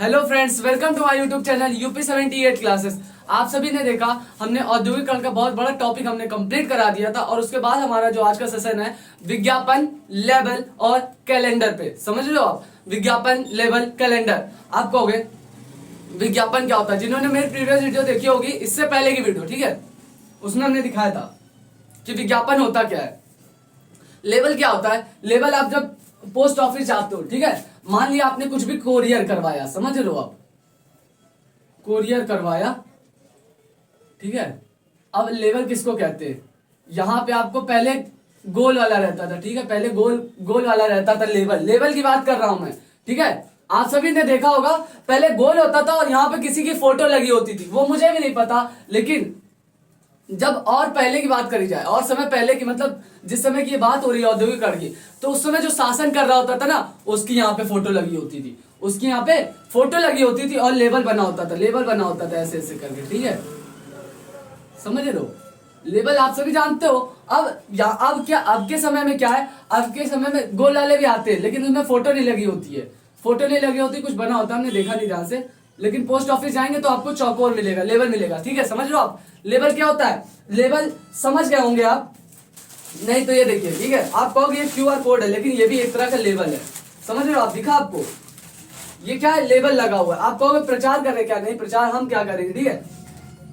Hello friends, welcome to my YouTube channel UP 78 classes. आप सभी ने देखा, हमने औद्योगिकरण का बहुत बड़ा टॉपिक हमने कंप्लीट करा दिया था और उसके बाद हमारा जो आज का सेशन है विज्ञापन, लेबल और कैलेंडर पे। समझ लो आप, विज्ञापन, लेबल, कैलेंडर। आप कहोगे विज्ञापन क्या होता है? जिन्होंने मेरी प्रीवियस वीडियो देखी होगी, इससे पहले की वीडियो, ठीक है, उसमें हमने दिखाया था कि विज्ञापन होता क्या है। लेबल क्या होता है? लेबल आप जब पोस्ट ऑफिस जाते हो, ठीक है, मान लिया आपने कुछ भी कोरियर करवाया, समझ लो आप, कोरियर करवाया, ठीक है। अब लेबल किसको कहते हैं? यहां पे आपको पहले गोल वाला रहता था, ठीक है, पहले गोल गोल वाला रहता था लेबल। लेबल की बात कर रहा हूं मैं, ठीक है। आप सभी ने देखा होगा, पहले गोल होता था और यहाँ पे किसी की फोटो लगी होती थी। वो मुझे भी नहीं पता, लेकिन जब और पहले की बात करी जाए, और समय पहले की, मतलब जिस समय की ये बात हो रही है औद्योगिकरण की, तो उस समय जो शासन कर रहा होता था ना, उसकी यहाँ पे फोटो लगी होती थी, उसकी यहाँ पे फोटो लगी होती थी और लेबल बना होता था, लेबल बना होता था ऐसे ऐसे करके, ठीक है, समझ लो। लेबल आप सभी जानते हो। अब क्या, अब के समय में क्या है, अब के समय में गोल वाले भी आते हैं, लेकिन उसमें फोटो नहीं लगी होती है, फोटो नहीं लगी होती, कुछ बना होता है, हमने देखा नहीं ध्यान से। लेकिन पोस्ट ऑफिस जाएंगे तो आपको चौकोर मिलेगा, लेबल मिलेगा, ठीक है, समझ लो आप। लेबल क्या होता है? लेबल समझ गए होंगे आप, नहीं तो ये देखिए, ठीक है, आप कहोगे ये क्यूआर कोड है, लेकिन ये भी एक तरह का लेबल है, समझ लो आप। दिखा आपको, ये क्या है? लेबल लगा हुआ है। आप कहोगे प्रचार कर रहे, क्या नहीं प्रचार, हम क्या करेंगे, ठीक है।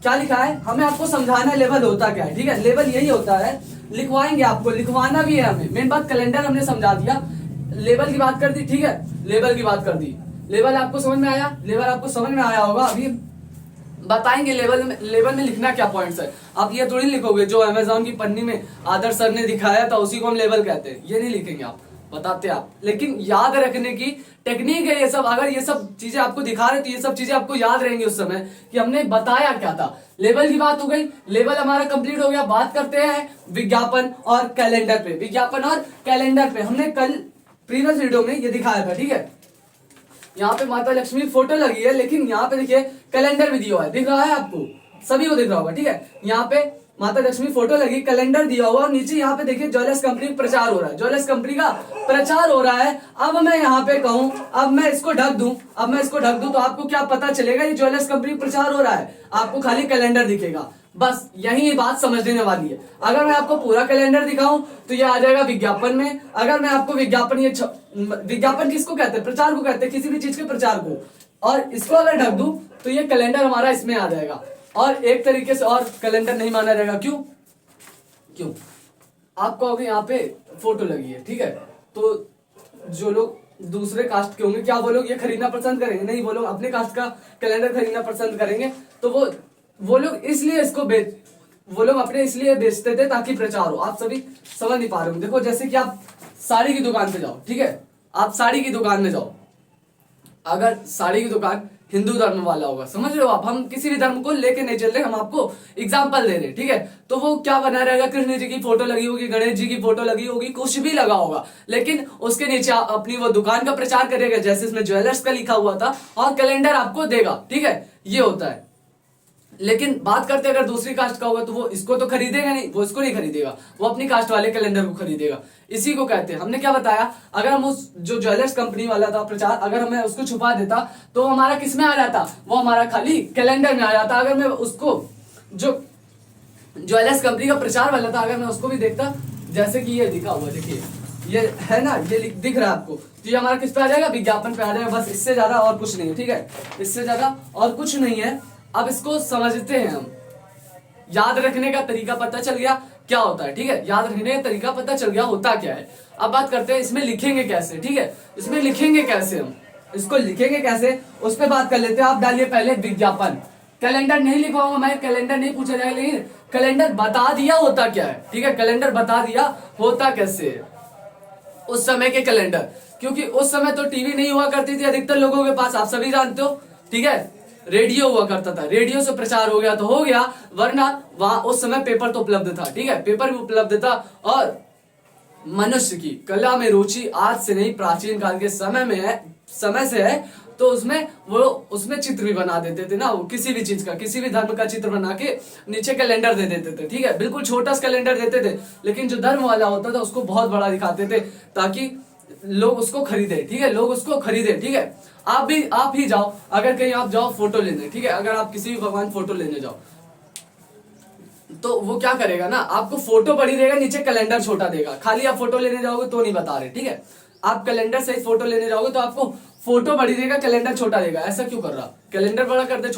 क्या लिखा है? हमें आपको समझाना है लेबल होता क्या है, ठीक है। लेबल यही होता है, लिखवाएंगे आपको, लिखवाना भी है हमें। मेन बात कैलेंडर हमने समझा दिया, लेबल की बात कर दी, ठीक है, लेबल की बात कर दी। लेबल आपको समझ में आया? लेबल आपको समझ में आया होगा। अभी बताएंगे लेबल में लिखना क्या पॉइंट्स है। आप ये थोड़ी लिखोगे जो अमेजोन की पन्नी में आदर्श सर ने दिखाया था उसी को हम लेबल कहते हैं, ये नहीं लिखेंगे आप, बताते आप। लेकिन याद रखने की टेक्निक है ये सब। अगर ये सब चीजें आपको दिखा रहे तो ये सब चीजें आपको याद रहेंगी उस समय कि हमने बताया क्या था। लेबल की बात हो गई, लेबल हमारा कंप्लीट हो गया। बात करते हैं विज्ञापन और कैलेंडर पे। विज्ञापन और कैलेंडर पे हमने कल प्रीवियस वीडियो में ये दिखाया था, ठीक है। यहाँ पे माता लक्ष्मी की फोटो लगी है, लेकिन यहाँ पे देखिए कैलेंडर भी दिया हुआ है, दिख रहा है आपको, सभी को दिख रहा होगा, ठीक है। यहाँ पे माता लक्ष्मी फोटो लगी, कैलेंडर दिया हुआ, और नीचे यहाँ पे देखिए ज्वेलर्स कंपनी का प्रचार हो रहा है, ज्वेलर्स कंपनी का प्रचार हो रहा है। अब मैं यहाँ पे कहूँ, अब मैं इसको ढक दूं, तो आपको क्या पता चलेगा? ये ज्वेलर्स कंपनी का प्रचार हो रहा है, आपको खाली कैलेंडर दिखेगा, बस यही बात समझ लेने वाली है। अगर मैं आपको पूरा कैलेंडर दिखाऊं तो ये आ जाएगा विज्ञापन में। अगर मैं आपको विज्ञापन, विज्ञापन किसको कहते हैं? प्रचार को कहते हैं, किसी भी चीज के प्रचार को। और इसको अगर ढक दूं तो ये कैलेंडर हमारा इसमें आ जाएगा, और एक तरीके से और कैलेंडर नहीं माना जाएगा। क्यों आप कहोगे यहाँ पे फोटो लगी है, ठीक है, तो जो लोग दूसरे कास्ट के होंगे, क्या वो लोग ये खरीदना पसंद करेंगे? नहीं, वो लोग अपने कास्ट का कैलेंडर खरीदना पसंद करेंगे। तो वो लोग इसलिए इसको वो लोग अपने इसलिए बेचते थे ताकि प्रचार हो। आप सभी समझ नहीं पा रहे हो। देखो, जैसे कि आप साड़ी की दुकान पे जाओ, ठीक है, आप साड़ी की दुकान में जाओ, अगर साड़ी की दुकान हिंदू धर्म वाला होगा, समझ रहे हो आप, हम किसी भी धर्म को लेके नहीं चल रहे, हम आपको एग्जांपल दे रहे, ठीक है, तो वो क्या बना रहेगा? कृष्ण जी की फोटो लगी होगी, गणेश जी की फोटो लगी होगी, कुछ भी लगा होगा, लेकिन उसके नीचे अपनी वो दुकान का प्रचार करेगा, जैसे इसमें ज्वेलर्स का लिखा हुआ था, और कैलेंडर आपको देगा, ठीक है, ये होता है। लेकिन बात करते अगर दूसरी कास्ट का होगा तो वो इसको तो खरीदेगा नहीं, वो इसको नहीं खरीदेगा, वो अपनी कास्ट वाले कैलेंडर को खरीदेगा। इसी को कहते हैं, हमने क्या बताया, अगर हम उस जो ज्वेलर्स कंपनी वाला था प्रचार, अगर मैं उसको छुपा देता तो हमारा किस में आ जाता? वो हमारा खाली कैलेंडर में आ जाता। अगर मैं उसको, जो ज्वेलर्स कंपनी का प्रचार वाला था, अगर मैं उसको भी देखता, जैसे कि ये दिखा हुआ, देखिए ये है ना, ये दिख रहा है आपको, तो ये हमारा किस पे आ जाएगा? विज्ञापन पे आ जाएगा। बस इससे ज्यादा और कुछ नहीं है, ठीक है, इससे ज्यादा और कुछ नहीं है। अब इसको समझते हैं हम, याद रखने का तरीका पता चल गया क्या होता है, ठीक है, याद रखने का तरीका पता चल गया होता क्या है। अब बात करते हैं इसमें लिखेंगे कैसे, ठीक है, इसमें लिखेंगे कैसे, हम इसको लिखेंगे कैसे उस पर बात कर लेते हैं। आप डालिए पहले विज्ञापन। कैलेंडर नहीं लिखवाऊंगा मैं, कैलेंडर नहीं पूछा जाएगा, लेकिन कैलेंडर बता दिया होता क्या है, ठीक है, कैलेंडर बता दिया होता कैसे है उस समय के कैलेंडर। क्योंकि उस समय तो टीवी नहीं हुआ करती थी अधिकतर लोगों के पास, आप सभी जानते हो, ठीक है, रेडियो हुआ करता था, रेडियो से प्रचार हो गया तो हो गया, वरना वहां उस समय पेपर तो उपलब्ध था, ठीक है, पेपर भी उपलब्ध था। और मनुष्य की कला में रुचि आज से नहीं, प्राचीन काल के समय से है, तो उसमें चित्र भी बना देते थे ना, वो किसी भी चीज का, किसी भी धर्म का चित्र बना के नीचे कैलेंडर दे देते थे, ठीक है, बिल्कुल छोटा सा कैलेंडर देते थे, लेकिन जो धर्म वाला होता था उसको बहुत बड़ा दिखाते थे, ताकि लोग उसको खरीदे, ठीक है, लोग उसको खरीदे, ठीक है। आप ही जाओ, अगर कहीं आप जाओ फोटो लेने, ठीक है, अगर आप किसी भी भगवान फोटो लेने जाओ तो वो क्या करेगा ना, आपको फोटो बड़ी देगा, नीचे कैलेंडर छोटा देगा। खाली आप फोटो लेने जाओगे तो नहीं बता रहे, ठीक है, आप कैलेंडर से फोटो लेने जाओगे तो आपको फोटो बड़ी देगा, कैलेंडर छोटा देगा। ऐसा क्यों कर रहा? कैलेंडर बड़ा कर दे,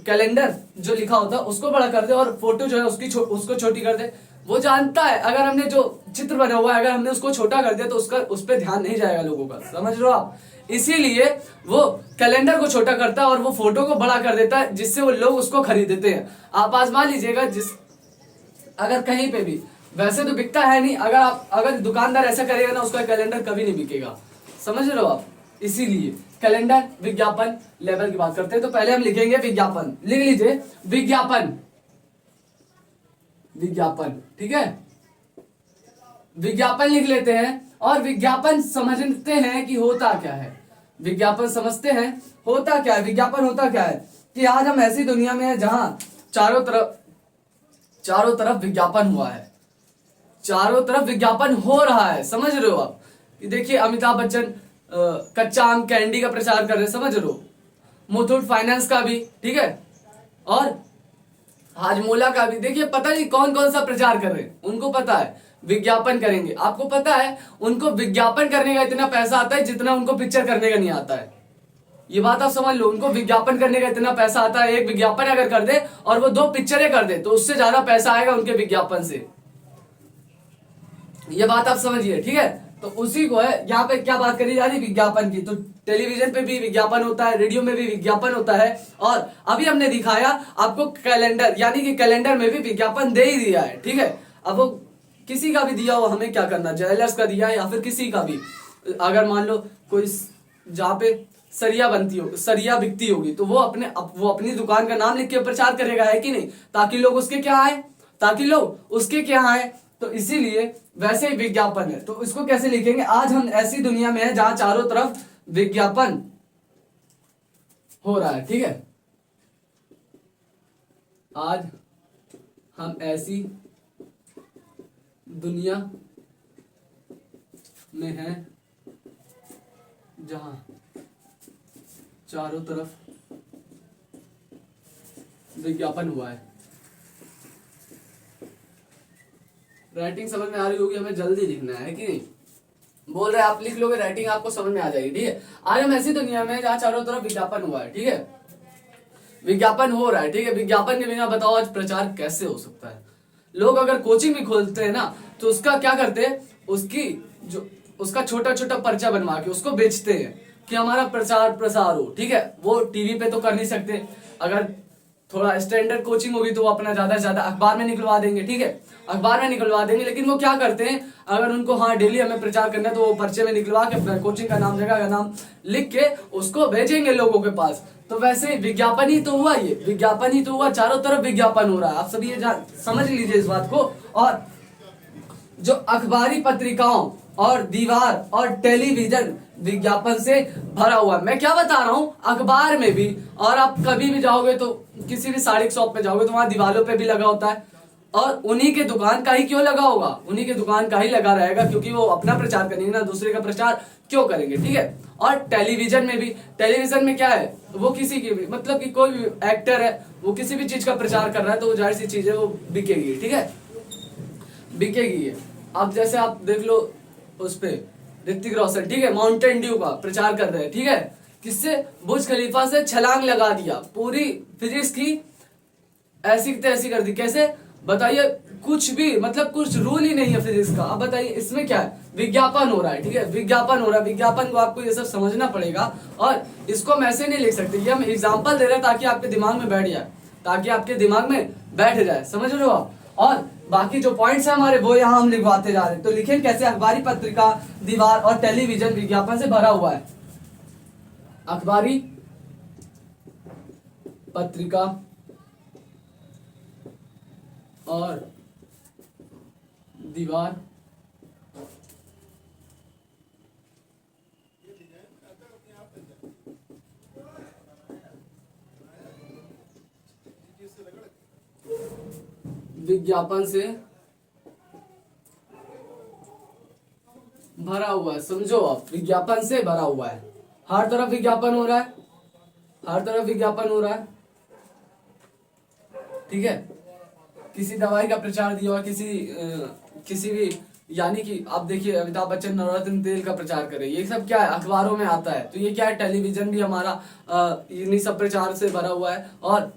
कैलेंडर जो लिखा होता है उसको बड़ा कर दे और फोटो जो है उसको छोटी कर दे। वो जानता है अगर हमने जो चित्र बना हुआ है अगर हमने उसको छोटा कर दिया तो उस पर ध्यान नहीं जाएगा लोगों का, समझ रहे हो आप? इसीलिए वो कैलेंडर को छोटा करता है और वो फोटो को बड़ा कर देता है, जिससे वो लोग उसको खरीदते हैं। आप आजमा लीजिएगा, अगर कहीं पे भी, वैसे तो बिकता है नहीं, अगर दुकानदार ऐसा करेगा ना उसका कैलेंडर कभी नहीं बिकेगा, समझ रहे हो आप? इसीलिए कैलेंडर विज्ञापन लेवल की बात करते हैं तो पहले हम लिखेंगे विज्ञापन, लिख लीजिए विज्ञापन, विज्ञापन, ठीक है, विज्ञापन लिख लेते हैं और विज्ञापन समझते हैं कि होता क्या है। विज्ञापन समझते हैं होता क्या है। विज्ञापन होता क्या है कि आज हम ऐसी दुनिया में हैं जहां चारों तरफ विज्ञापन हुआ है, चारों तरफ विज्ञापन हो रहा है, समझ रहे हो आप? देखिए अमिताभ बच्चन कच्चा आम कैंडी का प्रचार कर रहे हैं, समझ रहे हो? मुथूट फाइनेंस का भी, ठीक है, और हाजमोला का भी। देखिए पता नहीं कौन कौन सा प्रचार कर रहे हैं, उनको पता है विज्ञापन करेंगे। आपको पता है उनको विज्ञापन करने का इतना पैसा आता है जितना उनको पिक्चर करने का नहीं आता है। ये बात आप समझ लो, उनको विज्ञापन करने का इतना पैसा आता है, एक विज्ञापन अगर कर दे और वो 2 पिक्चरें कर दे तो उससे ज्यादा पैसा आएगा उनके विज्ञापन से। ये बात आप समझिए, ठीक है। तो उसी को है यहाँ पे क्या बात करी जा रही, विज्ञापन की। तो टेलीविजन पे भी विज्ञापन होता है, रेडियो में भी विज्ञापन होता है, और अभी हमने दिखाया आपको कैलेंडर, यानी कि कैलेंडर में भी विज्ञापन दे ही दिया है, ठीक है। अब वो किसी का भी दिया हो, हमें क्या करना, ज्वेलर्स का दिया है या फिर किसी का भी, अगर मान लो कोई जहाँ पे सरिया बनती हो, सरिया बिकती होगी तो वो अपनी दुकान का नाम लिख के प्रचार करेगा, है कि नहीं, ताकि लोग उसके क्या आए, ताकि लोग उसके क्या आए। तो इसीलिए वैसे ही विज्ञापन है। तो इसको कैसे लिखेंगे, आज हम ऐसी दुनिया में हैं जहां चारों तरफ विज्ञापन हो रहा है, ठीक है। आज हम ऐसी दुनिया में हैं जहां चारों तरफ विज्ञापन हुआ है। राइटिंग समझ में आ रही होगी, हमें जल्दी लिखना है कि नहीं? बोल रहे आप लिख लोगे, राइटिंग आपको समझ में आ जाएगी, ठीक है। आज हम ऐसी दुनिया में जहां चारों तरफ विज्ञापन हुआ है, ठीक है, विज्ञापन हो रहा है, ठीक है। विज्ञापन के बिना बताओ आज प्रचार कैसे हो सकता है? लोग अगर कोचिंग भी खोलते हैं ना तो उसका क्या करते हैं, उसका छोटा छोटा पर्चा बनवा के उसको बेचते हैं कि हमारा प्रचार प्रसार हो, ठीक है। वो टीवी पे तो कर नहीं सकते, अगर थोड़ा स्टैंडर्ड कोचिंग होगी तो वो अपना ज्यादा से ज्यादा अखबार में निकलवा देंगे, ठीक है, अखबार में निकलवा देंगे। लेकिन वो क्या करते हैं, अगर उनको हाँ डेली हमें प्रचार करना है तो वो पर्चे में निकलवा के अपना कोचिंग का नाम, जगह का नाम लिख के उसको भेजेंगे लोगों के पास। तो वैसे विज्ञापन ही तो हुआ, ये विज्ञापन ही तो हुआ, चारों तरफ विज्ञापन हो रहा है। आप सभी ये समझ लीजिए इस बात को। और जो अखबारी पत्रिकाओं और दीवार और टेलीविजन विज्ञापन से भरा हुआ है। मैं क्या बता रहा हूँ, अखबार में भी, और आप कभी भी जाओगे तो किसी भी साड़ी शॉप पे जाओगे तो वहां दीवारों पे भी लगा होता है, और उन्हीं के दुकान का ही क्यों लगा होगा, उन्हीं के दुकान का ही लगा रहेगा, क्योंकि वो अपना प्रचार करेंगे ना, दूसरे का प्रचार क्यों करेंगे, ठीक है। और टेलीविजन में भी, टेलीविजन में क्या है, वो किसी की भी, मतलब कि कोई भी एक्टर है वो किसी भी चीज का प्रचार कर रहा है तो वो जाहिर सी चीज है वो बिकेगी, ठीक है, बिकेगी। अब जैसे आप देख लो उस पे ऋतिक रोशन, ठीक है, माउंटेन ड्यू का प्रचार कर रहे हैं, ठीक है, किससे, बुर्ज खलीफा से छलांग लगा दिया, पूरी फिजिक्स की ऐसी तैसी कर दी। कैसे बताइए, कुछ भी, मतलब कुछ रूल ही नहीं है फिजिक्स का। अब बताइए इसमें क्या है, विज्ञापन हो रहा है, ठीक है, विज्ञापन हो रहा है। विज्ञापन को आपको ये सब समझना पड़ेगा, और इसको हम ऐसे नहीं लिख सकते। ये हम एग्जाम्पल दे रहे हैं ताकि आपके दिमाग में बैठ जाए, ताकि आपके दिमाग में बैठ जाए, समझ रहे हो आप। और बाकी जो पॉइंट्स है हमारे वो यहाँ हम लिखवाते जा रहे हैं। तो लिखें कैसे, अखबारी पत्रिका, दीवार और टेलीविजन विज्ञापन से भरा हुआ है। अखबारी पत्रिका और दीवार विज्ञापन से भरा हुआ है, समझो आप, विज्ञापन से भरा हुआ है। हर तरफ विज्ञापन हो रहा है, हर तरफ विज्ञापन हो रहा है, ठीक है। किसी दवाई का प्रचार दिया हुआ, किसी भी, यानी कि आप देखिए अमिताभ बच्चन नवरत्न तेल का प्रचार करे, ये सब क्या है, अखबारों में आता है। तो ये क्या है, टेलीविजन भी हमारा इन्हीं सब प्रचार से भरा हुआ है। और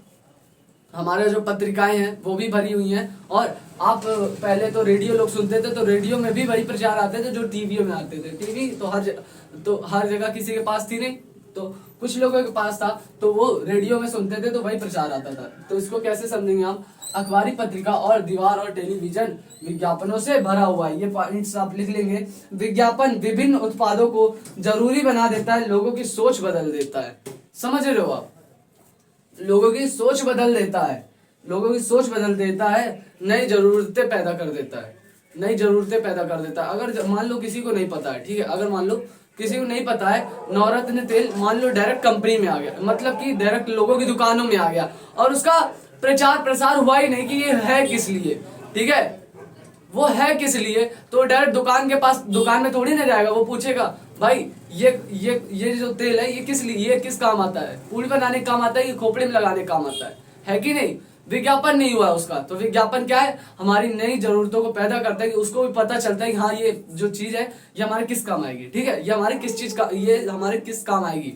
हमारे जो पत्रिकाएं हैं वो भी भरी हुई हैं। और आप पहले तो रेडियो लोग सुनते थे, तो रेडियो में भी वही प्रचार आते थे जो टीवी में आते थे। टीवी तो हर जगह किसी के पास थी नहीं, तो कुछ लोगों के पास था, तो वो रेडियो में सुनते थे, तो वही प्रचार आता था। तो इसको कैसे समझेंगे हम, अखबारी पत्रिका और दीवार और टेलीविजन विज्ञापनों से भरा हुआ है। ये पॉइंट्स आप लिख लेंगे। विज्ञापन विभिन्न उत्पादों को जरूरी बना देता है, लोगों की सोच बदल देता है। समझ रहे हो आप, लोगों की सोच बदल देता है, लोगों की सोच बदल देता है, नई जरूरतें पैदा कर देता है, नई जरूरतें पैदा कर देता है। अगर मान लो किसी को नहीं पता है, ठीक है, अगर मान लो किसी को नहीं पता है, नवरत्न तेल मान लो डायरेक्ट कंपनी में आ गया, मतलब कि डायरेक्ट लोगों की दुकानों में आ गया, और उसका प्रचार प्रसार हुआ ही नहीं कि ये है किस लिए, ठीक है, वो है किस लिए, तो डायरेक्ट दुकान के पास, दुकान में थोड़ी ना जाएगा, वो पूछेगा भाई ये जो तेल है ये किस लिए, ये किस काम आता है, पूरी बनाने का काम आता है, ये खोपड़े में लगाने का काम आता है कि नहीं। विज्ञापन नहीं हुआ उसका, तो विज्ञापन क्या है, हमारी नई जरूरतों को पैदा करता है, कि उसको भी पता चलता है कि हाँ ये जो चीज है ये हमारे किस काम आएगी, ठीक है, ये हमारे किस चीज का, ये हमारे किस काम आएगी,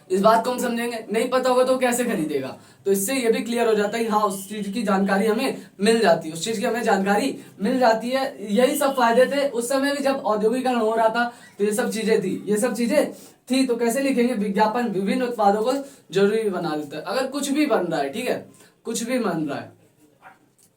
इस बात को हम समझेंगे। नहीं पता होगा तो कैसे खरीदेगा, तो इससे ये भी क्लियर हो जाता है कि हाँ उस चीज की जानकारी हमें मिल जाती है, उस चीज की हमें जानकारी मिल जाती है। यही सब फायदे थे उस समय भी जब औद्योगिकरण हो रहा था, तो ये सब चीजें थी, ये सब चीजें थी। तो कैसे लिखेंगे, विज्ञापन विभिन्न उत्पादों को जरूरी बना देता है। अगर कुछ भी बन रहा है, ठीक है, कुछ भी बन रहा है,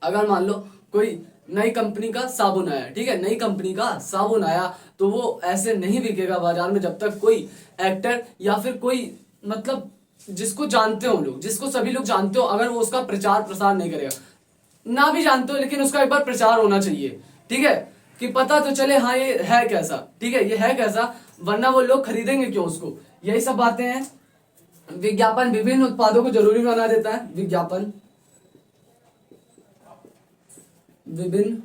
अगर मान लो कोई नई कंपनी का साबुन आया, ठीक है, नई कंपनी का साबुन आया, तो वो ऐसे नहीं बिकेगा बाजार में जब तक कोई एक्टर या फिर कोई, मतलब जिसको जानते हो लोग, जिसको सभी लोग जानते हो, अगर वो उसका प्रचार प्रसार नहीं करेगा, ना भी जानते हो लेकिन उसका एक बार प्रचार होना चाहिए, ठीक है, कि पता तो चले हाँ ये है कैसा, ठीक है, ये है कैसा, वरना वो लोग खरीदेंगे क्यों उसको। यही सब बातें हैं। विज्ञापन विभिन्न उत्पादों को जरूरी बना देता है, विज्ञापन विभिन्न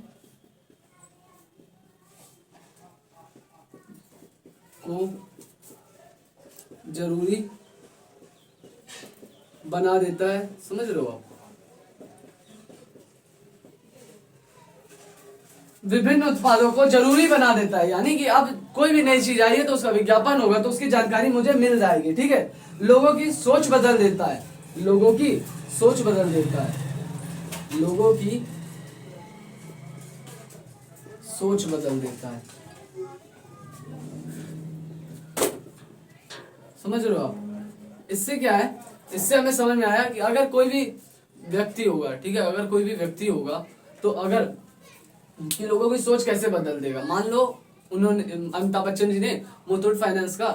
को जरूरी बना देता है, समझ रहे हो आप। विभिन्न उत्पादों को जरूरी बना देता है, यानी कि अब कोई भी नई चीज आई है तो उसका विज्ञापन होगा तो उसकी जानकारी मुझे मिल जाएगी, ठीक है। लोगों की सोच बदल देता है, लोगों की सोच बदल देता है, लोगों की सोच बदल देता है, समझ रहे हो आप। इससे क्या है, इससे हमें समझ में आया कि अगर कोई भी व्यक्ति होगा, ठीक है, अगर कोई भी व्यक्ति होगा तो अगर कि लोगों की सोच कैसे बदल देगा। मान लो उन्होंने, अमिताभ बच्चन जी ने मुथूट फाइनेंस का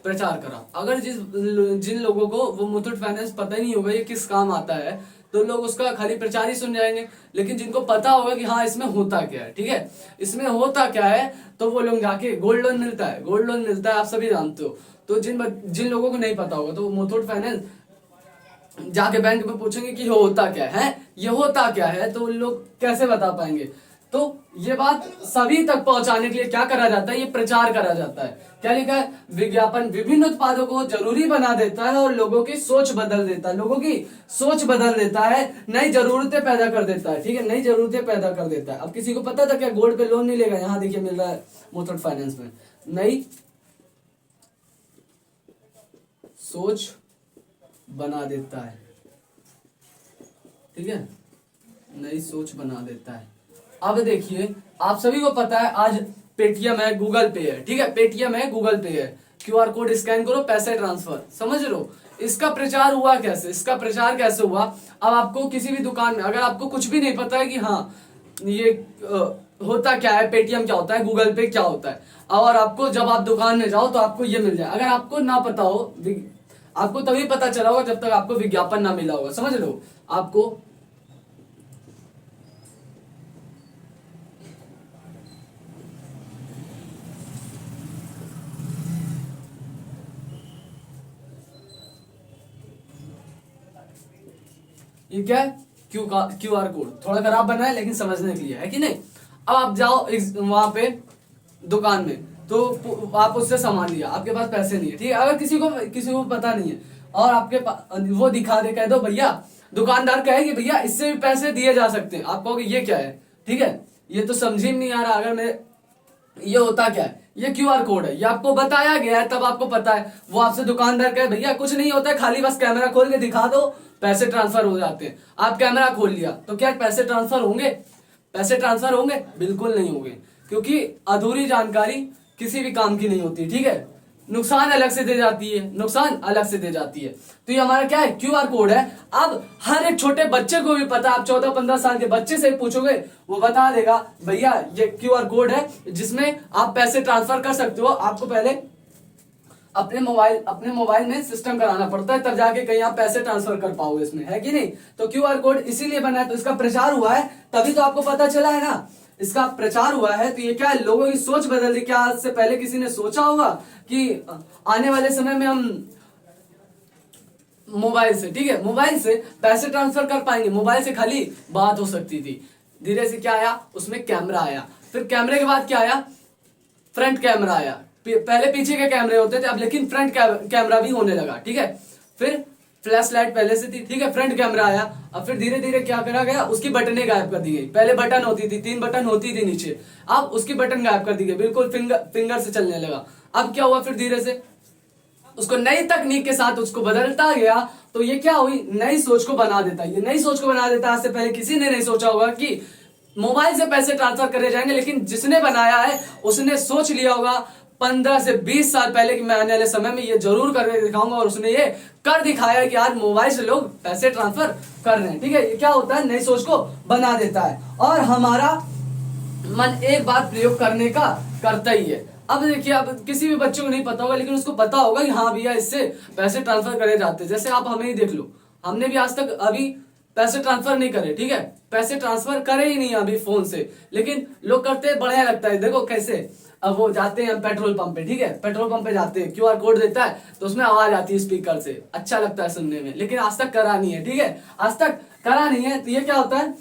प्रचार करा, अगर जिन लोगों को वो मुथूट फाइनेंस पता ही नहीं होगा ये किस काम आता है, तो लोग उसका खाली प्रचार ही सुन जाएंगे। लेकिन जिनको पता होगा कि हाँ इसमें होता क्या है, ठीक है, इसमें होता क्या है, तो वो लोग जाके, गोल्ड लोन मिलता है, गोल्ड लोन मिलता है, आप सभी जानते हो। तो जिन लोगों को नहीं पता होगा तो मुथूट फाइनेंस जाके बैंक में पूछेंगे कि ये होता क्या है, ये होता क्या है, तो लोग कैसे बता पाएंगे। तो ये बात सभी तक पहुंचाने के लिए क्या करा जाता है, ये प्रचार करा जाता है। क्या लिखा है, विज्ञापन विभिन्न उत्पादों को जरूरी बना देता है और लोगों की सोच बदल देता है, लोगों की सोच बदल देता है, नई जरूरतें पैदा कर देता है, ठीक है, नई जरूरतें पैदा कर देता है। अब किसी को पता था क्या गोल्ड पे लोन नहीं लेगा, यहाँ देखिए मिल रहा है मुथूट फाइनेंस में। नई सोच बना देता है, ठीक है, नई सोच बना देता है। अब देखिए आप सभी को पता है आज पेटीएम है, गूगल पे है, ठीक है, पेटीएम है, गूगल पे है, क्यूआर कोड स्कैन करो पैसे ट्रांसफर, समझ लो। इसका प्रचार हुआ कैसे, इसका प्रचार कैसे हुआ। अब आपको किसी भी दुकान में अगर आपको कुछ भी नहीं पता है कि हाँ ये होता क्या है, पेटीएम क्या होता है, गूगल पे क्या होता है, और आपको जब आप दुकान में जाओ तो आपको ये मिल जाए, अगर आपको ना पता हो, आपको तभी पता चला होगा जब तक आपको विज्ञापन ना मिला होगा, समझ लो। आपको ये क्या है, क्यूआर कोड, थोड़ा खराब बना है लेकिन समझने के लिए है कि नहीं। अब आप जाओ वहां पे दुकान में, तो आप उससे सामान लिया, आपके पास पैसे नहीं है, ठीक है। अगर किसी को पता नहीं है और वो दिखा दे, कह दो भैया, दुकानदार कहेगी भैया इससे भी पैसे दिए जा सकते हैं, आप कहोगे ये क्या है, ठीक है, ये तो समझ ही नहीं आ रहा। अगर मैं ये होता क्या है, ये क्यूआर कोड है, ये आपको बताया गया है तब आपको पता है। वो आपसे दुकानदार कहे भैया कुछ नहीं होता है, खाली बस कैमरा खोल के दिखा दो, पैसे ट्रांसफर हो जाते हैं। आप कैमरा खोल लिया तो क्या पैसे ट्रांसफर होंगे? पैसे ट्रांसफर होंगे? बिल्कुल नहीं होंगे, क्योंकि अधूरी जानकारी किसी भी काम की नहीं होती, ठीक है। नुकसान अलग से दे जाती है, नुकसान अलग से दे जाती है। तो ये हमारा क्या है, क्यूआर कोड है। अब हर एक छोटे बच्चे को भी पता, आप 14-15 साल के बच्चे से पूछोगे वो बता देगा भैया ये क्यूआर कोड है जिसमें आप पैसे ट्रांसफर कर सकते हो। आपको पहले अपने मोबाइल में सिस्टम कराना पड़ता है, तब जाके कहीं आप पैसे ट्रांसफर कर पाओगे इसमें, है कि नहीं। तो क्यूआर कोड इसीलिए बना है, तो इसका प्रचार हुआ है तभी तो आपको पता चला है ना, इसका प्रचार हुआ है। तो ये क्या है, लोगों की सोच बदल दी। क्या आज से पहले किसी ने सोचा होगा कि आने वाले समय में हम मोबाइल से, ठीक है, मोबाइल से पैसे ट्रांसफर कर पाएंगे? मोबाइल से खाली बात हो सकती थी। धीरे से क्या आया, उसमें कैमरा आया, फिर कैमरे के बाद क्या आया, फ्रंट कैमरा आया। पहले पीछे के कैमरे होते थे, अब लेकिन फ्रंट कैमरा भी होने लगा, ठीक है। फिर फ्लैश लाइट पहले से थी, ठीक है, फ्रंट कैमरा आया। अब फिर धीरे धीरे क्या करा गया, उसकी बटनें गायब कर दी गई। पहले बटन होती थी, 3 बटन होती थी नीचे, अब उसकी बटन गायब कर दी गई, बिल्कुल फिंगर से चलने लगा। अब क्या हुआ, फिर धीरे से उसको नई तकनीक के साथ उसको बदलता गया। तो ये क्या हुई, नई सोच को बना देता है, ये नई सोच को बना देता है। आज से पहले किसी ने नहीं सोचा होगा कि मोबाइल से पैसे ट्रांसफर करे जाएंगे, लेकिन जिसने बनाया है उसने सोच लिया होगा 15 से 20 साल पहले कि मैं आने वाले समय में ये जरूर करके दिखाऊंगा, और उसने ये कर दिखाया कि आज मोबाइल से लोग पैसे ट्रांसफर कर रहे हैं, ठीक है। ये क्या होता है, नई सोच को बना देता है, और हमारा मन एक बार प्रयोग करने का करता ही है। अब देखिए, अब किसी भी बच्चे को नहीं पता होगा, लेकिन उसको पता होगा कि हाँ भैया इससे पैसे ट्रांसफर करे जाते हैं। जैसे आप हमें ही देख लो, हमने भी आज तक अभी पैसे ट्रांसफर नहीं करे, ठीक है, पैसे ट्रांसफर करे ही नहीं अभी फोन से, लेकिन लोग करते हैं, बढ़िया लगता है। देखो कैसे, अब वो जाते हैं पेट्रोल पंप पे, ठीक है, पेट्रोल पंप पे जाते हैं, क्यूआर कोड देता है तो उसमें आवाज आती है स्पीकर से, अच्छा लगता है सुनने में, लेकिन आज तक करा नहीं है, ठीक है, आज तक करा नहीं है। तो ये क्या होता है,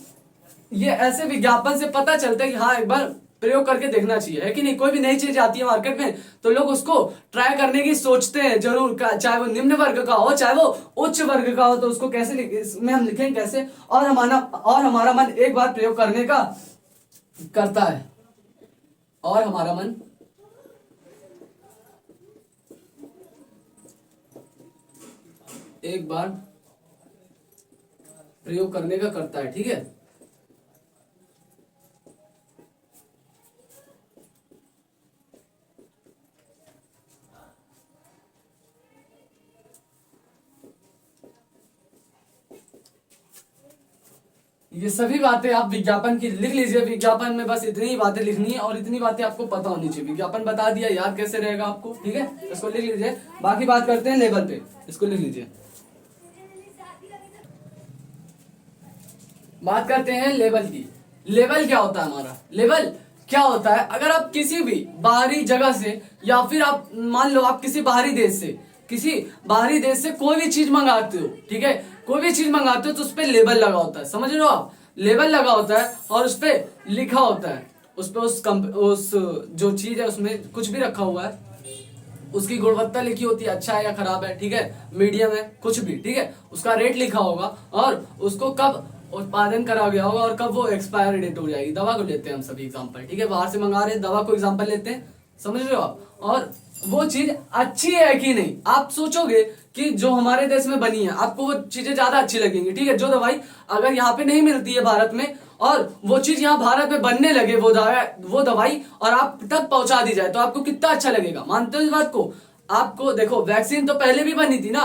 ये ऐसे विज्ञापन से पता चलता है कि हाँ एक बार प्रयोग करके देखना चाहिए, है कि नहीं। कोई भी नई चीज आती है मार्केट में तो लोग उसको ट्राई करने की सोचते हैं जरूर, चाहे वो निम्न वर्ग का हो चाहे वो उच्च वर्ग का हो। तो उसको कैसे इसमें हम लिखेंगे कैसे, और हमारा मन एक बार प्रयोग करने का करता है, और हमारा मन एक बार प्रयोग करने का करता है, ठीक है। ये सभी बातें आप विज्ञापन की लिख लीजिए। विज्ञापन में बस इतनी ही बातें लिखनी है और इतनी बातें आपको पता होनी चाहिए। विज्ञापन बता दिया, याद कैसे रहेगा आपको, ठीक है, इसको लिख लीजिए। बाकी बात करते हैं लेवल पे, इसको लिख लीजिए। बात करते हैं लेवल की। लेवल क्या होता है हमारा, लेवल क्या होता है, अगर आप किसी भी बाहरी जगह से, या फिर आप मान लो आप किसी बाहरी देश से कोई भी चीज मंगाते हो, ठीक है, कोई भी चीज मंगाते हो तो उस पर लेबल लगा होता है, समझ रहे हो आप, लेबल लगा होता है और उस पर लिखा होता है, उस पर उस जो चीज है उसमें कुछ भी रखा हुआ है, उसकी गुणवत्ता लिखी होती है, अच्छा है या खराब है, ठीक है, मीडियम है, कुछ भी, ठीक है, उसका रेट लिखा होगा और उसको कब उत्पादन करा गया होगा और कब वो एक्सपायरी डेट हो जाएगी। दवा को लेते हैं हम सभी एग्जांपल, ठीक है, बाहर से मंगा रहे हैं, दवा को एग्जांपल लेते हैं, समझ रहे हो आप। और वो चीज अच्छी है कि नहीं, आप सोचोगे कि जो हमारे देश में बनी है आपको वो चीजें ज्यादा अच्छी लगेंगी, ठीक है। जो दवाई अगर यहाँ पे नहीं मिलती है भारत में और वो चीज यहाँ भारत में बनने लगे, वो दवाई और आप तक पहुंचा दी जाए तो आपको कितना अच्छा लगेगा, मानते हो इस बात को। आपको देखो, वैक्सीन तो पहले भी बनी थी ना,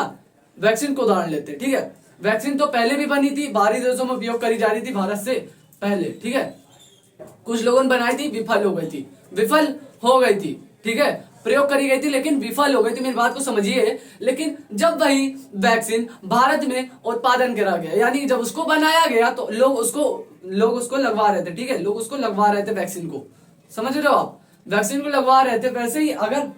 वैक्सीन को उदाहरण लेते हैं, ठीक है, वैक्सीन तो पहले भी बनी थी, बाहरी देशों में उपयोग करी जा रही थी भारत से पहले, ठीक है। कुछ लोगों ने बनाई थी, विफल हो गई थी, ठीक है, प्रयोग करी गई थी लेकिन विफल हो गई थी, मेरी बात को समझिए। लेकिन जब वही वैक्सीन भारत में उत्पादन करा गया, यानी जब उसको बनाया गया तो लोग उसको लगवा रहे थे, ठीक है, लोग उसको लगवा रहे थे वैक्सीन को, समझ रहे हो आप, वैक्सीन को लगवा रहे थे। वैसे ही अगर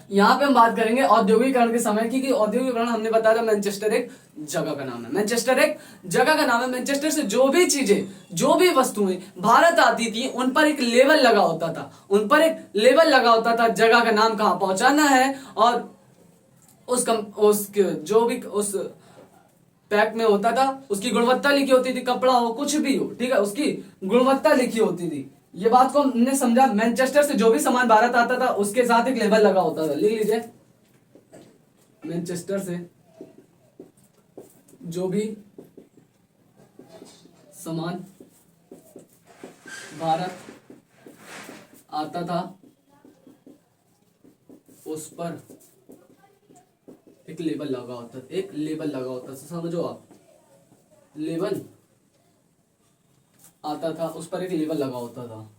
यहाँ पे हम बात करेंगे औद्योगिकरण के समय की, कि औद्योगिकरण हमने बताया था मैनचेस्टर एक जगह का नाम है। मैनचेस्टर एक जगह का नाम है। मैनचेस्टर से जो भी चीजें, जो भी वस्तुएं भारत आती थी, उन पर एक लेबल लगा होता था, उन पर एक लेबल लगा होता था, जगह का नाम कहाँ पहुंचाना है, और उस जो भी उस पैक में होता था उसकी गुणवत्ता लिखी होती थी, कपड़ा हो कुछ भी हो, ठीक है, उसकी गुणवत्ता लिखी होती थी। ये बात को हमने समझा। मैनचेस्टर से जो भी सामान भारत आता था उसके साथ एक लेबल लगा होता था, लिख लीजिए। मैनचेस्टर से जो भी सामान भारत आता था उस पर एक लेबल लगा होता था, एक लेबल लगा होता था, समझो आप, लेबल आता था उस पर एक लेबल लगा होता था।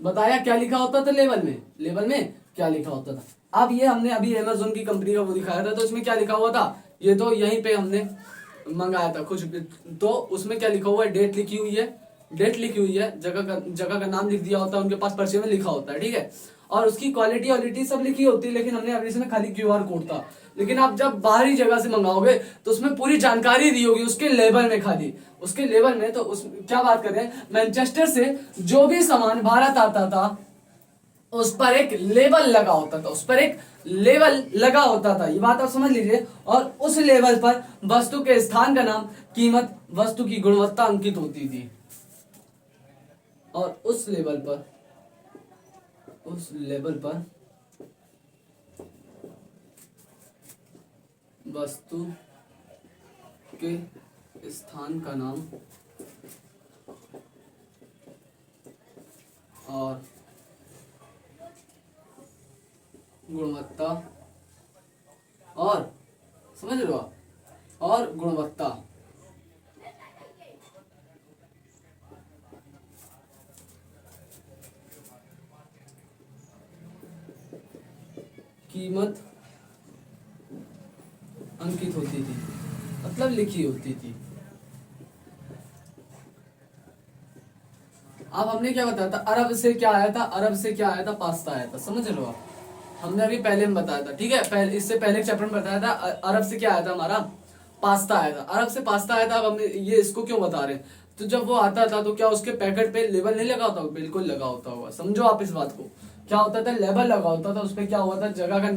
बताया क्या लिखा होता था लेबल में, लेबल में क्या लिखा होता था। अब ये हमने अभी अमेज़न की कंपनी का वो दिखाया था, तो इसमें क्या लिखा हुआ था, ये तो यहीं पे हमने मंगाया था कुछ, तो उसमें क्या लिखा हुआ है, डेट लिखी हुई है, डेट लिखी हुई है, जगह का नाम लिख दिया होता है, उनके पास पर्चे में लिखा होता है, ठीक है, और उसकी क्वालिटी वॉलिटी सब लिखी होती है। लेकिन हमने अभी इसमें खाली क्यूआर कोड था। लेकिन आप जब बाहरी जगह से मंगाओगे तो उसमें पूरी जानकारी दी होगी उसके लेबल में, खाली उसके लेबल में। तो उस क्या बात कर रहे हैं, मैनचेस्टर से जो भी सामान भारत आता था उस पर एक लेबल लगा होता था, उस पर एक लेबल लगा होता था, ये बात आप समझ लीजिए। और उस लेबल पर वस्तु के स्थान का नाम, कीमत, वस्तु की गुणवत्ता अंकित होती थी। और उस लेबल पर वस्तु के स्थान का नाम और गुणवत्ता, और समझ रहे हो आप, और गुणवत्ता, कीमत अंकित होती थी, मतलब लिखी होती थी। अब हमने क्या बताया था, अरब से क्या आया था, अरब से क्या आया था, पास्ता आया था, समझ लो आप। हमने अभी पहले में बताया था, ठीक है, पहले इससे पहले चैप्टर में बताया था, अरब से क्या आया था, हमारा पास्ता आया था, अरब से पास्ता आया था। अब हमने ये इसको क्यों बता रहे हैं, तो जब वो आता था तो क्या उसके पैकेट पे लेबल नहीं लगा होता, बिल्कुल लगा होता होगा, समझो आप इस बात को। क्या होता था, लेबल लगा होता था, उसपे क्या हुआ था, जगह का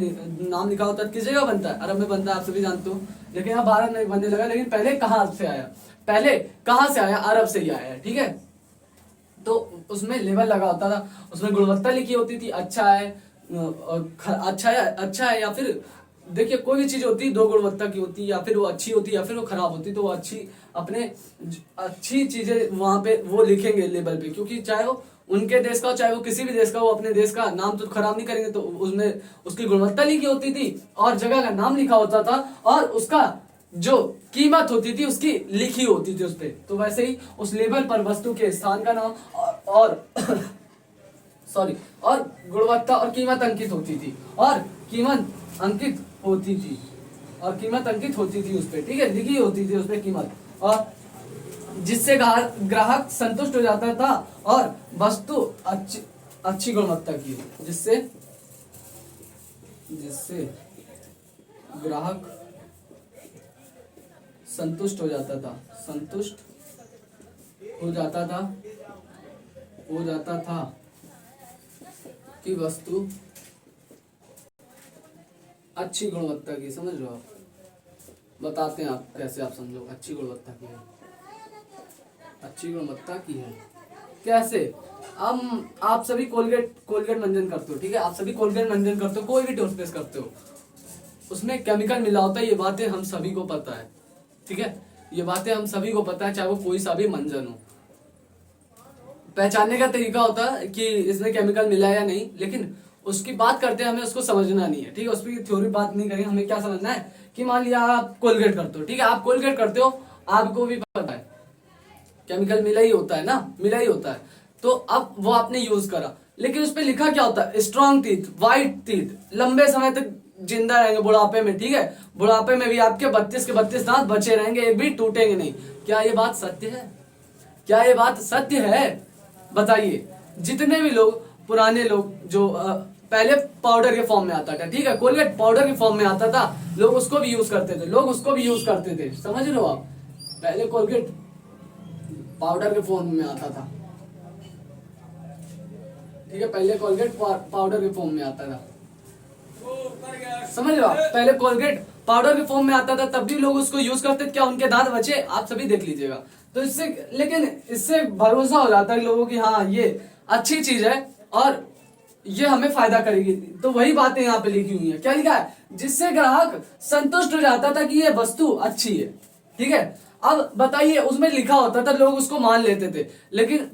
नाम लिखा होता था। किस जगह बनता है, अरब में बनता है, आप सभी जानते हो, लेकिन अब भारत में बनने लगा। लेकिन पहले कहाँ से आया, पहले कहाँ से आया, अरब से ही आया है, ठीक है। तो उसमें लेबल लगा होता था, उसमें गुणवत्ता लिखी होती थी, अच्छा है, अच्छा है, या फिर देखिए कोई भी चीज होती है दो गुणवत्ता की होती है, या फिर वो अच्छी होती है या फिर वो खराब होती है। तो वो अच्छी चीजें वहां पे वो लिखेंगे लेबल पे, क्योंकि चाहे वो उनके देश का हो चाहे वो किसी भी देश का, वो अपने देश का नाम तो खराब नहीं करेंगे। तो उसमें उसकी गुणवत्ता लिखी होती थी और जगह का नाम लिखा होता था, और उसका जो कीमत होती थी उसकी लिखी होती थी उस पे। तो वैसे ही उस लेबल पर वस्तु के स्थान का नाम और सॉरी और गुणवत्ता और कीमत अंकित होती थी, और कीमत अंकित होती थी, और कीमत अंकित होती थी उस पे, ठीक है, लिखी होती थी उस पे कीमत, और जिससे ग्राहक संतुष्ट हो जाता था और वस्तु अच्छी गुणवत्ता की, जिससे ग्राहक संतुष्ट हो जाता था कि वस्तु अच्छी गुणवत्ता की। समझ रहे हो आप, बताते हैं आप कैसे, आप समझो। अच्छी गुणवत्ता की है, अच्छी गुणवत्ता की है कैसे। हम आप सभी कोलगेट मंजन करते हो, ठीक है, आप सभी कोलगेट मंजन करते हो, कोई भी टूथपेस्ट करते हो, उसमें केमिकल मिला होता है, ये बातें हम सभी को पता है, ठीक है, ये बातें हम सभी को पता है, चाहे वो कोई सा भी मंजन हो। पहचानने का तरीका होता है कि इसमें केमिकल मिला है या नहीं, लेकिन उसकी बात करते हैं, हमें उसको समझना नहीं है, ठीक है, उस पर थ्योरी बात नहीं करेंगे। हमें क्या समझना है कि मान लिया आप कोलगेट करते हो, ठीक है, आप कोलगेट करते हो, आपको भी पता है केमिकल मिला ही होता है ना, मिला ही होता है। तो अब वो आपने यूज करा, लेकिन उस पर लिखा क्या होता है, स्ट्रॉन्ग टीथ, वाइट टीथ, लंबे समय तक जिंदा रहेंगे बुढ़ापे में, ठीक है, बुढ़ापे में भी आपके 32 के 32 दांत बचे रहेंगे, एक भी टूटेंगे नहीं। क्या ये बात सत्य है, क्या ये बात सत्य है, बताइए। जितने भी लोग पुराने लोग जो पहले पाउडर के फॉर्म में आता था, ठीक है, कोलगेट पाउडर के फॉर्म में आता था, लोग उसको भी यूज करते थे, समझ रहे हो आप। पहले कोलगेट पाउडर के फॉर्म में आता था, ठीक है, पहले कोलगेट पाउडर के फॉर्म में आता था, समझ रहे हो आप। पहले कोलगेट पाउडर के फॉर्म में आता था, तब भी लोग उसको यूज करते, क्या उनके दांत बचे, आप सभी देख लीजिएगा। तो इससे, लेकिन इससे भरोसा हो जाता है लोगों की, हाँ ये अच्छी चीज है और ये हमें फायदा करेगी। तो वही बातें यहाँ पे लिखी हुई है, क्या लिखा है, जिससे ग्राहक संतुष्ट हो जाता था कि ये वस्तु अच्छी है, ठीक है। अब बताइए, उसमें लिखा होता था, लोग उसको मान लेते थे, लेकिन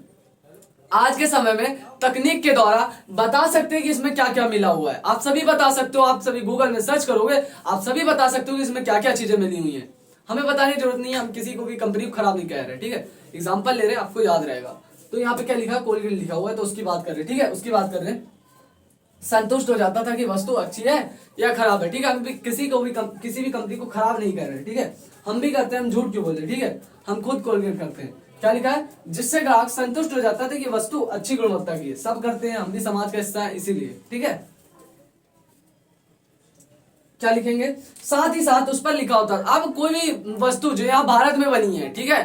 आज के समय में तकनीक के द्वारा बता सकते हैं कि इसमें क्या क्या मिला हुआ है। आप सभी बता सकते हो, आप सभी गूगल में सर्च करोगे, आप सभी बता सकते हो कि इसमें क्या क्या चीजें मिली हुई हैं। हमें बताने की जरूरत नहीं है, हम किसी को भी कंपनी को खराब नहीं कह रहे, ठीक है, एग्जाम्पल ले रहे हैं, आपको याद रहेगा। तो यहाँ पे क्या लिखा है, कोलगेट लिखा हुआ है, तो उसकी बात कर रहे हैं, ठीक है, उसकी बात कर रहे हैं। संतुष्ट हो जाता था कि वस्तु अच्छी है या खराब है, ठीक है। हम भी किसी भी कंपनी को खराब नहीं कर रहे, ठीक है, हम भी करते हैं, हम झूठ क्यों बोलते, ठीक है, हम खुद कोलगेट करते हैं। क्या लिखा है, जिससे ग्राहक संतुष्ट हो जाता था कि वस्तु अच्छी गुणवत्ता की है। सब करते हैं, हम भी समाज का हिस्सा है, इसीलिए, ठीक है। क्या लिखेंगे, साथ ही साथ उस पर लिखा होता है। अब कोई भी वस्तु जो यहाँ भारत में बनी है, ठीक है,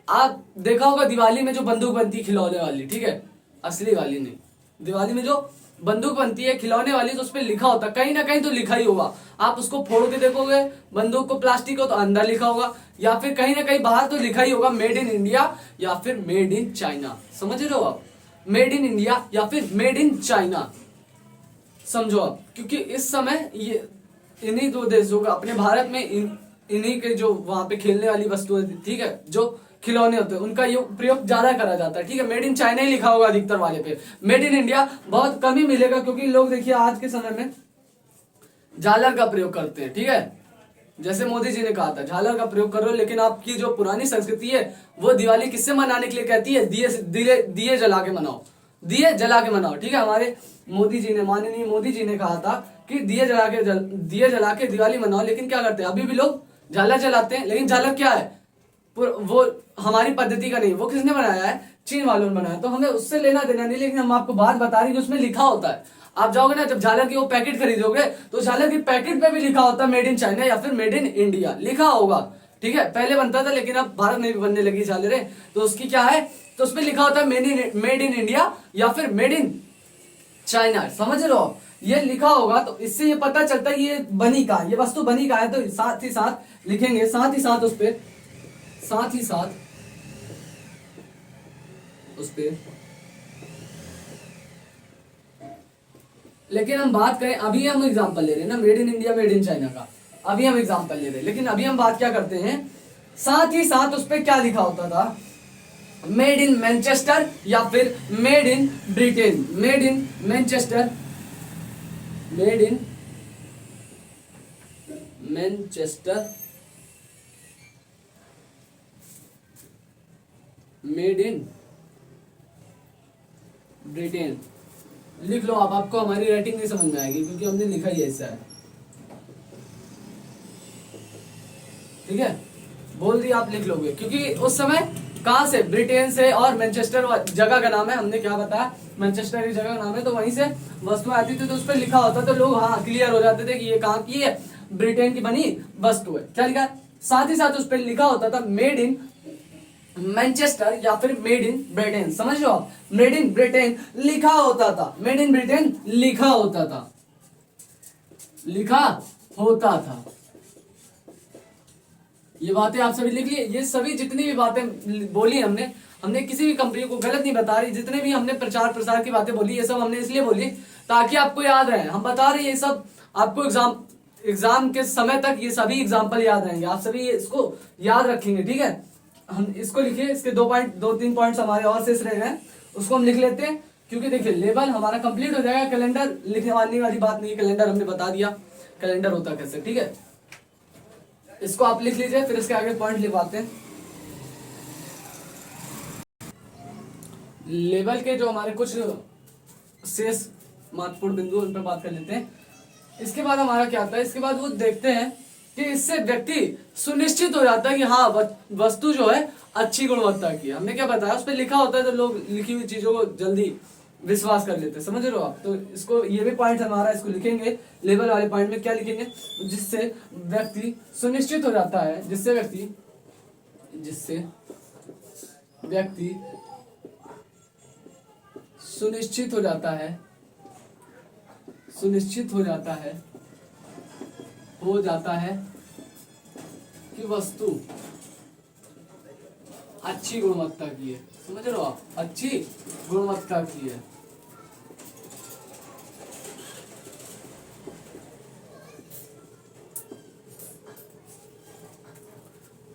आप देखा होगा दिवाली में जो बंदूक बनती है खिलौने वाली, ठीक है, असली वाली नहीं, दिवाली में जो बंदूक बनती है खिलौने वाली, तो उस पर लिखा होता है, कहीं ना कहीं तो लिखा ही होगा। आप उसको फोड़ के देखोगे बंदूक को, प्लास्टिक को, तो अंदर लिखा होगा, या फिर कहीं ना कहीं बाहर तो लिखा ही होगा, मेड इन इंडिया या फिर मेड इन चाइना। समझ रहे हो आप, मेड इन इंडिया या फिर मेड इन चाइना, समझो आप। क्योंकि इस समय ये इन्हीं दो देशों का, अपने भारत में इन्हीं के जो वहां पे खेलने वाली वस्तुएं, ठीक है, जो खिलौने होते हैं, उनका प्रयोग ज्यादा करा जाता है, ठीक है। मेड इन चाइना ही लिखा होगा अधिकतर वाले पे, मेड इन इंडिया बहुत कम ही मिलेगा, क्योंकि लोग देखिए आज के समय में झालर का प्रयोग करते हैं, ठीक है। जैसे मोदी जी ने कहा था झालर का प्रयोग करो, लेकिन आपकी जो पुरानी संस्कृति है वो दिवाली किससे मनाने के लिए कहती है, दिए जला के मनाओ, दिए जला के मनाओ, ठीक है। हमारे मोदी जी ने, माननीय मोदी जी ने कहा था कि दिए जला के दिवाली मनाओ, लेकिन क्या करते हैं, अभी भी लोग झालर जलाते हैं। लेकिन झालर क्या है, वो हमारी पद्धति का नहीं, वो किसने बनाया है, चीन वालों ने बनाया, तो हमें उससे लेना देना नहीं। लेकिन हम आपको बात बता रहे हैं, उसमें लिखा होता है, आप जाओगे ना जब झालर की वो पैकेट खरीदोगे, तो झालर की पैकेट पे भी लिखा होता है मेड इन चाइना या फिर मेड इन इंडिया लिखा होगा, ठीक है। पहले बनता था, लेकिन अब भारत में भी बनने लगी झालरें, तो उसकी क्या है, तो उसमें लिखा होता है मेड इन इंडिया या फिर मेड इन चाइना, समझ रहे हो। ये लिखा होगा, तो इससे ये पता चलता है ये बनी का, ये वस्तु बनी का है। तो साथ ही साथ लिखेंगे, साथ ही साथ उस पे लेकिन हम बात करें, अभी हम एग्जांपल ले रहे हैं ना, made in India made in China का, अभी हम एग्जांपल ले रहे हैं। लेकिन अभी हम बात क्या करते हैं, साथ ही साथ उस पे क्या लिखा होता था, मेड इन मैनचेस्टर या फिर made in Britain, made in Manchester, made in Manchester, made in Britain लिख लो आप। आपको हमारी राइटिंग नहीं समझ में आएगी, क्योंकि हमने लिखा ही ऐसा है, ठीक है, बोल दिया, आप लिख लोगे। क्योंकि उस समय कहां से, ब्रिटेन से, और मैनचेस्टर जगह का नाम है, हमने क्या बताया, मैनचेस्टर की जगह का नाम है, तो वहीं से वस्तु आती थी, तो उस पर लिखा होता, तो लोग हाँ क्लियर हो जाते थे कि ये कहाँ की है, ब्रिटेन की बनी वस्तु है। क्या लिखा, साथ ही साथ उस पर लिखा होता था मेड इन मैनचेस्टर या फिर मेड इन ब्रिटेन, समझ लो आप, मेड इन ब्रिटेन लिखा होता था, मेड इन ब्रिटेन लिखा होता था, ये बातें आप सभी लिख लिए। ये सभी जितनी भी बातें बोली हमने किसी भी कंपनी को गलत नहीं बता रही, जितने भी हमने प्रचार प्रसार की बातें बोली, ये सब हमने इसलिए बोली ताकि आपको याद रहे। हम बता रहे हैं ये सब आपको एग्जाम के समय तक ये सभी एग्जाम्पल याद रहेंगे, आप सभी इसको याद रखेंगे, ठीक है। हम इसको लिखिए, इसके दो तीन पॉइंट्स हमारे और शेष रह गए, उसको हम लिख लेते हैं, क्योंकि देखिए लेवल हमारा कंप्लीट हो जाएगा। कैलेंडर लिखने वाली बात नहीं, कैलेंडर हमने बता दिया कैलेंडर होता कैसे, ठीक है। इसको आप लिख लीजिए, फिर इसके आगे पॉइंट लिखवाते हैं। लेवल के जो हमारे कुछ शेष महत्वपूर्ण बिंदु, उन पर बात कर लेते हैं। इसके बाद हमारा क्या आता है, इसके बाद वो देखते हैं कि इससे व्यक्ति सुनिश्चित हो जाता है कि हाँ वस्तु जो है अच्छी गुणवत्ता की है। हमने क्या बताया, उस पर लिखा होता है, तो लोग लिखी हुई चीजों को जल्दी विश्वास कर लेते हैं, समझ रहे हो आप। तो इसको ये भी पॉइंट हमारा, इसको लिखेंगे लेवल वाले पॉइंट में, क्या लिखेंगे, जिससे व्यक्ति सुनिश्चित हो जाता है, जिससे व्यक्ति सुनिश्चित हो जाता है कि वस्तु अच्छी गुणवत्ता की है, समझ रहे हो आप, अच्छी गुणवत्ता की है।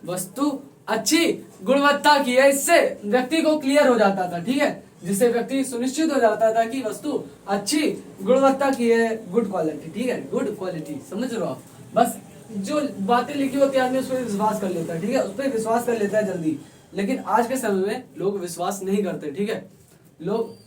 वस्तु अच्छी गुणवत्ता की है, इससे व्यक्ति को क्लियर हो जाता था, ठीक है, जिससे व्यक्ति सुनिश्चित हो जाता था कि वस्तु अच्छी गुणवत्ता की है, गुड क्वालिटी, ठीक है, गुड क्वालिटी, समझ रहे हो आप। बस जो बातें लिखी होती है आदमी उस पर विश्वास कर लेता है, ठीक है, उस पर विश्वास कर लेता है जल्दी। लेकिन आज के समय में लोग विश्वास नहीं करते, ठीक है। लोग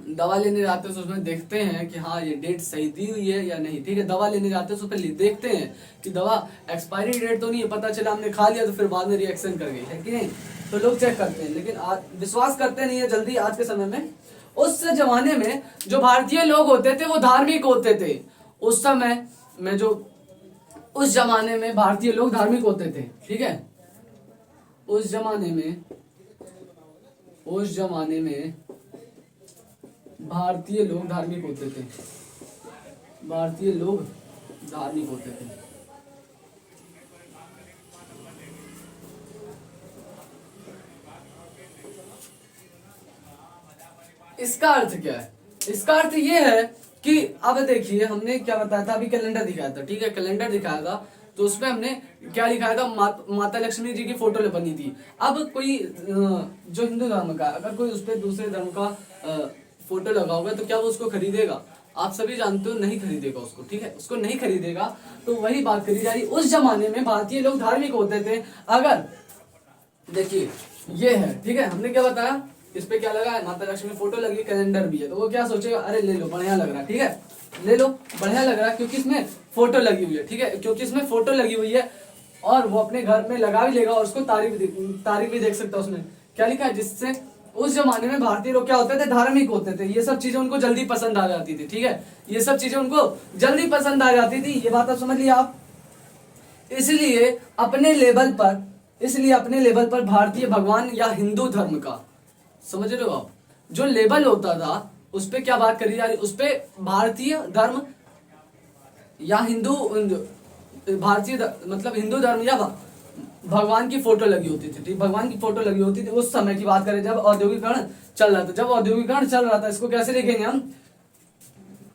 दवा लेने जाते हैं तो उसमें देखते हैं कि हाँ ये डेट सही दी हुई है या नहीं, ठीक है। दवा लेने जाते हैं तो पहले देखते हैं कि दवा एक्सपायरी डेट तो नहीं है, पता चला हमने खा लिया तो फिर बाद में रिएक्शन कर गई है कि नहीं, तो लोग चेक करते हैं। लेकिन विश्वास करते नहीं है जल्दी आज के समय में। उस जमाने में जो भारतीय लोग होते थे वो धार्मिक होते थे। उस समय में उस जमाने में भारतीय लोग धार्मिक होते थे, ठीक है। उस जमाने में भारतीय लोग धार्मिक होते थे। इसका अर्थ क्या है? इसका अर्थ ये है कि अब देखिए हमने क्या बताया था, अभी कैलेंडर दिखाया था, ठीक है, कैलेंडर दिखाया था तो उसमें हमने क्या लिखाया था, माता लक्ष्मी जी की फोटो बनी थी। अब कोई जो हिंदू धर्म का, अगर कोई उस पर दूसरे धर्म का फोटो लगा होगा तो क्या वो उसको खरीदेगा? आप सभी जानते हो नहीं खरीदेगा उसको, ठीक है, उसको नहीं खरीदेगा। तो वही बात करी जा रही, उस जमाने में भारतीय लोग धार्मिक होते थे। अगर देखिए ये है, ठीक है, हमने क्या बताया, इस पे क्या लगा है, माता लक्ष्मी फोटो लगी, कैलेंडर भी है, तो वो क्या सोचेगा, अरे ले लो बढ़िया लग रहा है, ठीक है, ले लो बढ़िया लग रहा है क्योंकि इसमें फोटो लगी हुई है, ठीक है, क्योंकि इसमें फोटो लगी हुई है। और वो अपने घर में लगा भी लेगा और उसको तारीफ भी देख सकता है। उसमें क्या लिखा है, जिससे उस जमाने में भारतीय लोग क्या होते थे, धार्मिक होते थे। ये सब चीजें उनको जल्दी पसंद आ जाती थी, ठीक है, ये सब चीजें उनको जल्दी पसंद आ जाती थी। ये बात आप समझ लिया आप। इसलिए अपने लेवल पर भारतीय भगवान या हिंदू धर्म का, समझ रहे हो आप, जो लेवल होता था उस पे क्या बात करी जा रही, उस पे भारतीय धर्म या मतलब हिंदू धर्म या भगवान की फोटो लगी होती थी, ठीक, भगवान की फोटो लगी होती थी। उस समय की बात करें जब औद्योगिकरण चल रहा था, इसको कैसे लिखेंगे हम,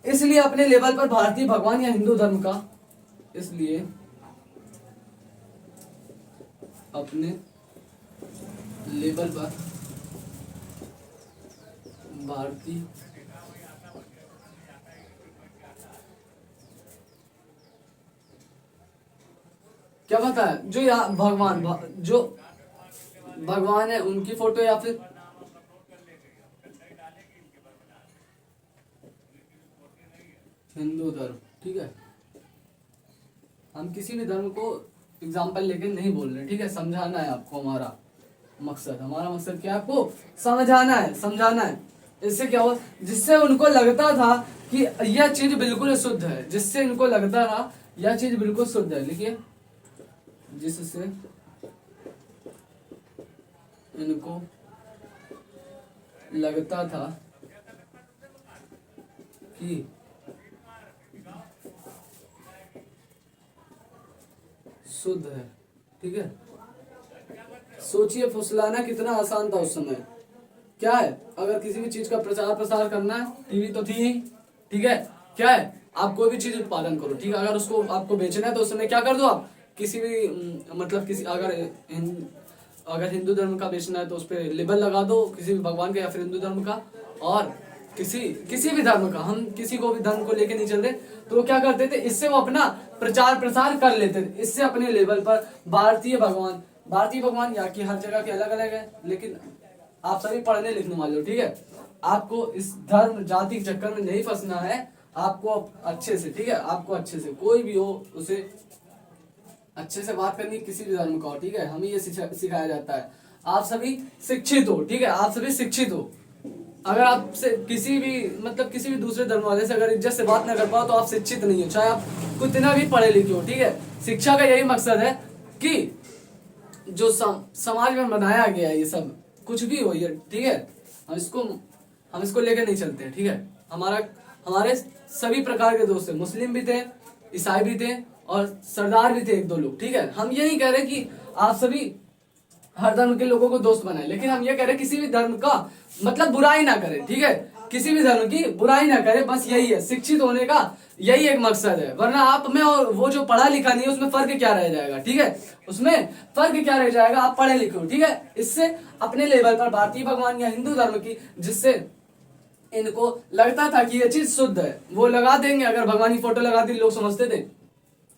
इसलिए अपने लेवल पर भारतीय भगवान या हिंदू धर्म का, इसलिए अपने लेवल पर भारतीय क्या पता है, जो भगवान है उनकी फोटो या फिर हिंदू धर्म, ठीक है। हम किसी भी धर्म को एग्जाम्पल लेके नहीं बोल रहे, ठीक है, समझाना है आपको। हमारा मकसद क्या है, आपको समझाना है, समझाना है। इससे क्या हुआ, जिससे उनको लगता था कि यह चीज बिल्कुल शुद्ध है, जिससे इनको लगता था यह चीज बिल्कुल शुद्ध है, लिखिए, जिससे इनको लगता था कि शुद्ध है, ठीक है। सोचिए फुसलाना कितना आसान था उस समय। क्या है, अगर किसी भी चीज का प्रचार प्रसार करना है, टीवी तो थी, ठीक है, क्या है, आप कोई भी चीज उत्पादन करो, ठीक है, अगर उसको आपको बेचना है तो उस समय क्या कर दो, आप किसी भी मतलब किसी अगर हिंदू धर्म का बेचना है तो उस पर लेबल लगा दो, किसी भी भगवान का या फिर हिंदू धर्म का, और किसी भी धर्म का, हम किसी को भी धर्म को लेके नहीं चल रहे, तो वो क्या करते थे, इससे वो अपना प्रचार प्रसार कर लेते थे। इससे अपने लेवल पर भारतीय भगवान या कि हर जगह के अलग अलग है, लेकिन आप सभी पढ़ने लिखने वाले हो, ठीक है, आपको इस धर्म जाति के चक्कर में नहीं फंसना है। आपको अच्छे से, ठीक है, आपको अच्छे से, कोई भी हो उसे अच्छे से बात करनी, किसी भी धर्म का हो, ठीक है, हमें ये सिखाया जाता है। आप सभी शिक्षित हो, ठीक है, आप सभी शिक्षित हो, अगर आपसे किसी भी मतलब किसी भी दूसरे धर्म वाले से अगर इज्जत से बात ना कर पाओ तो आप शिक्षित नहीं हो, चाहे आप कितना भी पढ़े लिखे हो। ठीक है, शिक्षा का यही मकसद है कि जो समाज में बनाया गया है, ये सब कुछ भी हो ये, ठीक है, हम इसको लेकर नहीं चलते। ठीक है, हमारे सभी प्रकार के दोस्त थे, मुस्लिम भी थे, ईसाई भी थे और सरदार भी थे एक दो लोग। ठीक है, हम ये नहीं कह रहे कि आप सभी हर धर्म के लोगों को दोस्त बनाए, लेकिन हम ये कह रहे किसी भी धर्म का मतलब बुराई ना करें। ठीक है, किसी भी धर्म की बुराई ना करें, बस यही है, शिक्षित होने का यही एक मकसद है। वरना आप में और वो जो पढ़ा लिखा नहीं है उसमें फर्क क्या रह जाएगा। ठीक है, उसमें फर्क क्या रह जाएगा, आप पढ़े लिखे हो। ठीक है, इससे अपने लेवल पर भारतीय भगवान या हिंदू धर्म की जिससे इनको लगता था कि ये चीज शुद्ध है, वो लगा देंगे। अगर भगवान की फोटो लगा दी लोग समझते थे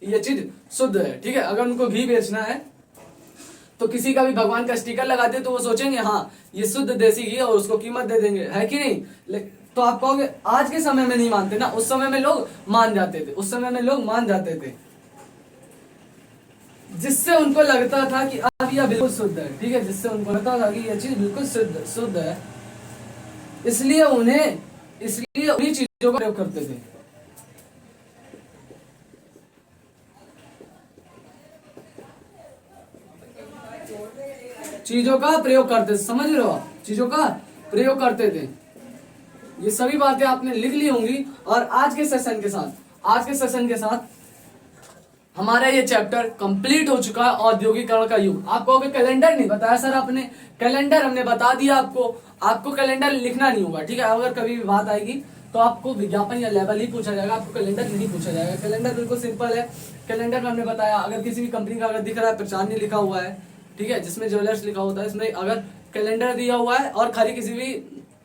ये चीज शुद्ध है। ठीक है, अगर उनको घी बेचना है तो किसी का भी भगवान का स्टिकर लगा दे तो वो सोचेंगे हाँ ये शुद्ध देसी घी है और उसको कीमत दे देंगे, है कि नहीं। तो आप कहोगे आज के समय में नहीं मानते ना, उस समय में लोग मान जाते थे, उस समय में लोग मान जाते थे, जिससे उनको लगता था कि अब यह बिल्कुल शुद्ध है। ठीक है, जिससे उनको लगता था कि यह चीज बिल्कुल शुद्ध है, इसलिए उन्हीं चीजों का प्रयोग करते थे। चीजों का प्रयोग करते थे, समझ रहे हो आप, चीजों का प्रयोग करते थे। ये सभी बातें आपने लिख ली होंगी। और आज के सेशन के साथ हमारा ये चैप्टर कंप्लीट हो चुका है, औद्योगिकरण का युग। आप कहोगे कैलेंडर नहीं बताया सर आपने, कैलेंडर हमने बता दिया आपको कैलेंडर लिखना नहीं होगा। ठीक है, अगर कभी भी बात आएगी तो आपको विज्ञापन या लेवल ही पूछा जाएगा, आपको कैलेंडर नहीं पूछा जाएगा। कैलेंडर बिल्कुल सिंपल है, कैलेंडर में हमने बताया अगर किसी भी कंपनी का अगर दिख रहा है प्रचारनी लिखा हुआ है, ठीक है, जिसमें ज्वेलर्स लिखा होता है, इसमें अगर कैलेंडर दिया हुआ है और खाली किसी भी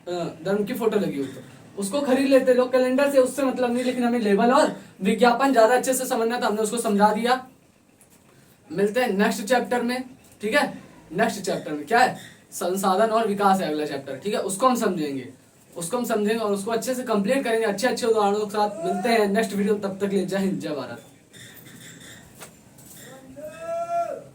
धर्म की फोटो लगी हुई तो उसको खरीद लेते लोग कैलेंडर से, उससे मतलब नहीं। लेकिन हमें लेबल और विज्ञापन ज्यादा अच्छे से समझना था, हमने उसको समझा दिया। मिलते हैं नेक्स्ट चैप्टर में। ठीक है, नेक्स्ट चैप्टर में क्या है, संसाधन और विकास है अगला चैप्टर। ठीक है, उसको हम समझेंगे और उसको अच्छे से कंप्लीट करेंगे, अच्छे उदाहरणों के साथ। मिलते हैं नेक्स्ट वीडियो, तब तक के लिए जय हिंद जय भारत।